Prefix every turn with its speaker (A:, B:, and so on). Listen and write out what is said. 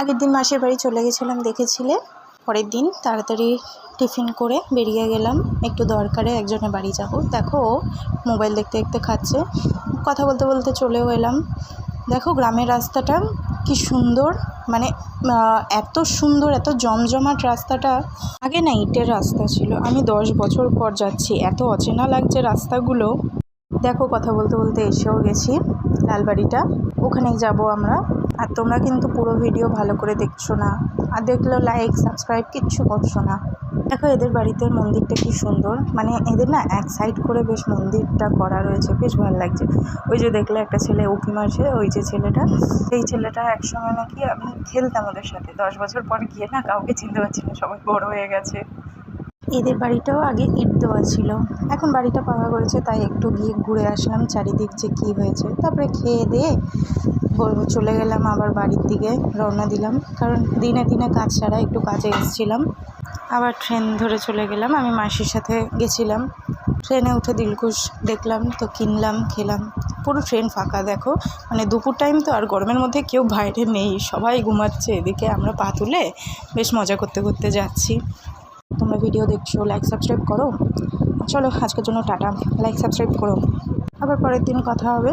A: আগের দিন মাসির বাড়ি চলে গেছিলাম, দেখেছিলে। পরের দিন তাড়াতাড়ি টিফিন করে বেরিয়ে গেলাম, একটু দরকারে একজনের বাড়ি যাব। দেখো মোবাইল দেখতে দেখতে খাচ্ছে, কথা বলতে বলতে চলেও এলাম। দেখো গ্রামের রাস্তাটা কি সুন্দর, মানে এত সুন্দর, এত জমজমাট রাস্তাটা। আগে না ইটের রাস্তা ছিল, আমি 10 বছর পর যাচ্ছি, এত অচেনা লাগছে রাস্তাগুলো। দেখো কথা বলতে বলতে এসেও গেছি লালবাড়িটা, ওখানেই যাব আমরা। আর তোমরা কিন্তু পুরো ভিডিও ভালো করে দেখছো না, আর দেখলেও লাইক সাবস্ক্রাইব কিচ্ছু করছো না। দেখো এদের বাড়িতে মন্দিরটা কি সুন্দর, মানে এদের না এক সাইড করে বেশ মন্দিরটা করা রয়েছে, বেশ ভালো লাগছে। ওই যে দেখলে একটা ছেলে উঁকি মারছে, ওই যে ছেলেটা, সেই ছেলেটা একসময় নাকি আমি খেলতাম ওদের সাথে। 10 বছর পর গিয়ে না কাউকে চিনতে পারছি না, সবাই বড় হয়ে গেছে। এদের বাড়িটাও আগে ইট দেওয়া ছিল, এখন বাড়িটা পাকা করেছে, তাই একটু গিয়ে ঘুরে আসলাম চারিদিক যে কী হয়েছে। তারপরে খেয়ে দিয়ে চলে গেলাম আবার বাড়ির দিকে, রওনা দিলাম, কারণ দিনে দিনে কাজ ছাড়া একটু কাজে এসেছিলাম। আবার ট্রেন ধরে চলে গেলাম, আমি মাসির সাথে গেছিলাম। ট্রেনে উঠে দিলখুশ দেখলাম, তো কিনলাম, খেলাম। পুরো ট্রেন ফাঁকা, দেখো মানে দুপুর টাইম তো, আর গরমের মধ্যে কেউ বাইরে নেই, সবাই ঘুমাচ্ছে। এদিকে আমরা পা তুলে বেশ মজা করতে করতে যাচ্ছি। তোমরা ভিডিও দেখছো, লাইক সাবস্ক্রাইব করো। চলো আজকের জন্য টাটা, লাইক সাবস্ক্রাইব করো, আবার পরের দিন কথা হবে।